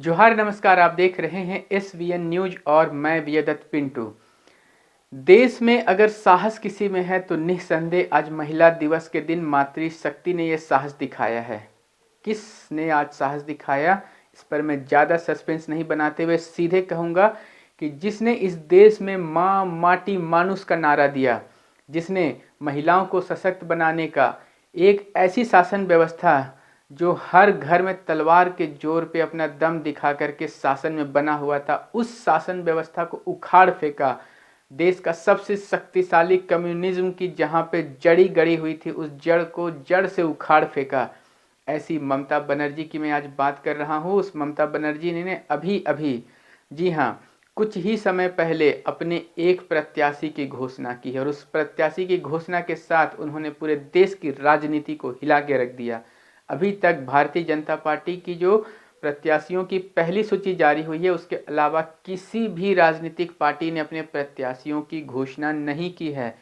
जोहार नमस्कार। आप देख रहे हैं SVN न्यूज और मैं विजयदत्त पिंटू। देश में अगर साहस किसी में है तो निस्संदेह आज महिला दिवस के दिन मातृशक्ति ने यह साहस दिखाया है। किसने आज साहस दिखाया, इस पर मैं ज़्यादा सस्पेंस नहीं बनाते हुए सीधे कहूँगा कि जिसने इस देश में माँ माटी मानुष का नारा दिया, जिसने महिलाओं को सशक्त बनाने का एक ऐसी शासन व्यवस्था जो हर घर में तलवार के जोर पे अपना दम दिखा करके शासन में बना हुआ था, उस शासन व्यवस्था को उखाड़ फेंका। देश का सबसे शक्तिशाली कम्युनिज्म की जहाँ पे जड़ी गड़ी हुई थी, उस जड़ को जड़ से उखाड़ फेंका। ऐसी ममता बनर्जी की मैं आज बात कर रहा हूँ। उस ममता बनर्जी ने अभी अभी, जी हाँ, कुछ ही समय पहले अपने एक प्रत्याशी की घोषणा की है और उस प्रत्याशी की घोषणा के साथ उन्होंने पूरे देश की राजनीति को हिला के रख दिया। अभी तक भारतीय जनता पार्टी की जो प्रत्याशियों की पहली सूची जारी हुई है, उसके अलावा किसी भी राजनीतिक पार्टी ने अपने प्रत्याशियों की घोषणा नहीं की है।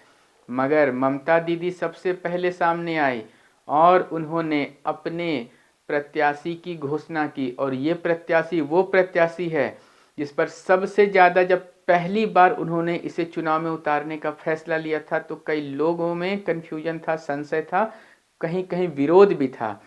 मगर ममता दीदी सबसे पहले सामने आई और उन्होंने अपने प्रत्याशी की घोषणा की। और ये प्रत्याशी वो प्रत्याशी है जिस पर सबसे ज़्यादा, जब पहली बार उन्होंने इसे चुनाव में उतारने का फैसला लिया था तो कई लोगों में कन्फ्यूजन था, संशय था, कहीं कहीं विरोध भी था।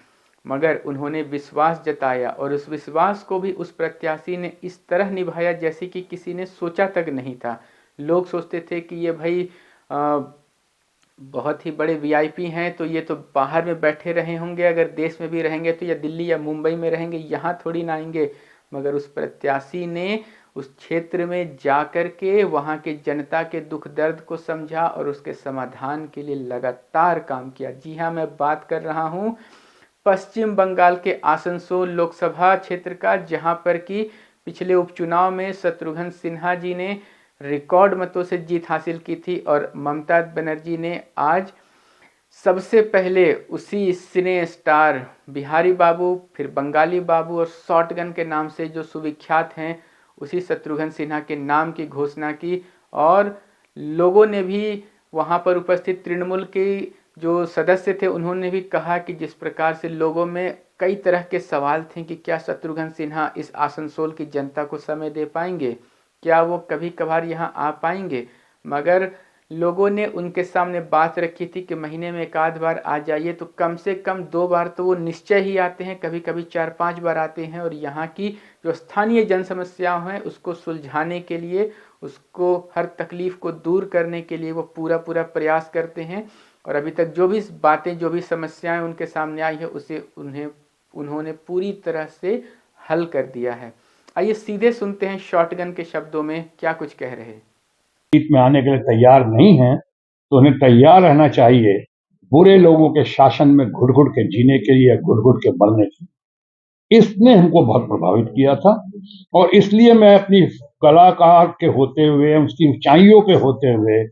मगर उन्होंने विश्वास जताया और उस विश्वास को भी उस प्रत्याशी ने इस तरह निभाया जैसे कि किसी ने सोचा तक नहीं था। लोग सोचते थे कि ये भाई बहुत ही बड़े वीआईपी हैं, तो ये तो बाहर में बैठे रहे होंगे, अगर देश में भी रहेंगे तो या दिल्ली या मुंबई में रहेंगे, यहाँ थोड़ी ना आएंगे। मगर उस प्रत्याशी ने उस क्षेत्र में जाकर के वहाँ के जनता के दुख दर्द को समझा और उसके समाधान के लिए लगातार काम किया। जी हाँ, मैं बात कर रहा हूँ पश्चिम बंगाल के आसनसोल लोकसभा क्षेत्र का, जहां पर कि पिछले उपचुनाव में शत्रुघ्न सिन्हा जी ने रिकॉर्ड मतों से जीत हासिल की थी और ममता बनर्जी ने आज सबसे पहले उसी सिने स्टार बिहारी बाबू, फिर बंगाली बाबू और शॉटगन के नाम से जो सुविख्यात हैं, उसी शत्रुघ्न सिन्हा के नाम की घोषणा की। और लोगों ने भी, वहां पर उपस्थित तृणमूल की जो सदस्य थे, उन्होंने भी कहा कि जिस प्रकार से लोगों में कई तरह के सवाल थे कि क्या शत्रुघ्न सिन्हा इस आसनसोल की जनता को समय दे पाएंगे, क्या वो कभी कभार यहाँ आ पाएंगे। मगर लोगों ने उनके सामने बात रखी थी कि महीने में एक आध बार आ जाइए, तो कम से कम 2 बार तो वो निश्चय ही आते हैं, कभी कभी 4-5 बार आते हैं और यहाँ की जो स्थानीय जन समस्याएं हैं उसको सुलझाने के लिए, उसको हर तकलीफ को दूर करने के लिए वो पूरा प्रयास करते हैं। और अभी तक जो भी बातें, जो भी समस्याएं उनके सामने आई है, उसे उन्होंने पूरी तरह से हल कर दिया है। आइए सीधे सुनते हैं शॉटगन के शब्दों में क्या कुछ कह रहे हैं। जीत में आने के लिए तैयार नहीं है तो उन्हें तैयार रहना चाहिए बुरे लोगों के शासन में घुट घुट के जीने के लिए, घुट घुट के मरने के लिए। इसने हमको बहुत प्रभावित किया था और इसलिए मैं अपनी कलाकार के होते हुए, उसकी ऊंचाइयों के होते हुए,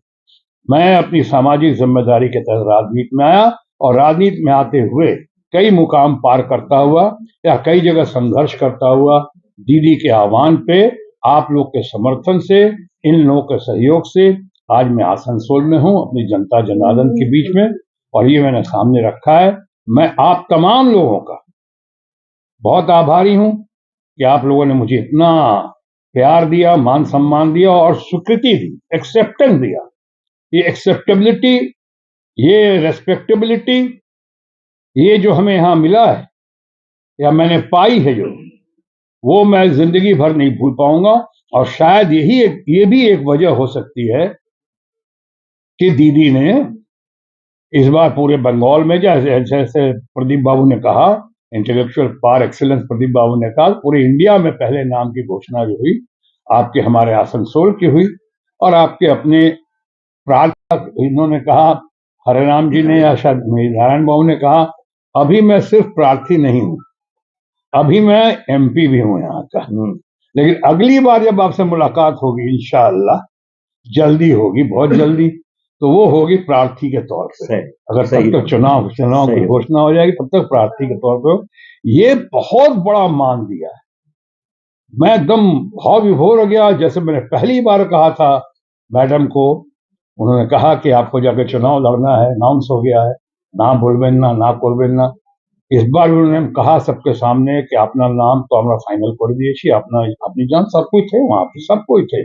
मैं अपनी सामाजिक जिम्मेदारी के तहत राजनीति में आया और राजनीति में आते हुए कई मुकाम पार करता हुआ या कई जगह संघर्ष करता हुआ, दीदी के आह्वान पे, आप लोग के समर्थन से, इन लोगों के सहयोग से आज मैं आसनसोल में हूं, अपनी जनता जनार्दन के बीच में, और ये मैंने सामने रखा है। मैं आप तमाम लोगों का बहुत आभारी हूं कि आप लोगों ने मुझे इतना प्यार दिया, मान सम्मान दिया और स्वीकृति दी, एक्सेप्टेंस दिया। ये एक्सेप्टेबिलिटी, ये रेस्पेक्टेबिलिटी, ये जो हमें यहां मिला है या मैंने पाई है, जो वो मैं जिंदगी भर नहीं भूल पाऊंगा। और शायद ये भी एक वजह हो सकती है कि दीदी ने इस बार पूरे बंगाल में, जैसे जैसे प्रदीप बाबू ने कहा, इंटेलेक्चुअल पार एक्सीलेंस प्रदीप बाबू ने कहा, पूरे इंडिया में पहले नाम की घोषणा जो हुई आपके हमारे आसनसोल की हुई। और आपके अपने प्रार्थक इन्होंने कहा, हरिराम जी ने या शायद नारायण बाबू ने कहा, अभी मैं सिर्फ प्रार्थी नहीं हूं, अभी मैं एमपी भी हूं यहाँ का। लेकिन अगली बार जब आपसे मुलाकात होगी, इंशाअल्लाह जल्दी होगी, बहुत जल्दी, तो वो होगी प्रार्थी के तौर पे। अगर तब तक चुनाव की घोषणा हो जाएगी, तब तक प्रार्थी के तौर पे। ये बहुत बड़ा मान दिया है, मैं एकदम भाव विभोर हो गया। जैसे मैंने पहली बार कहा था मैडम को, उन्होंने कहा कि आपको जाकर चुनाव लड़ना है, अनाउंस हो गया है, ना बोलबेन ना, ना बोलबेन ना। इस बार उन्होंने कहा सबके सामने कि अपना नाम तो আমরা ফাইনাল করে দিয়েছি, अपनी जान सब कोई थे वहां पे, सब कोई थे।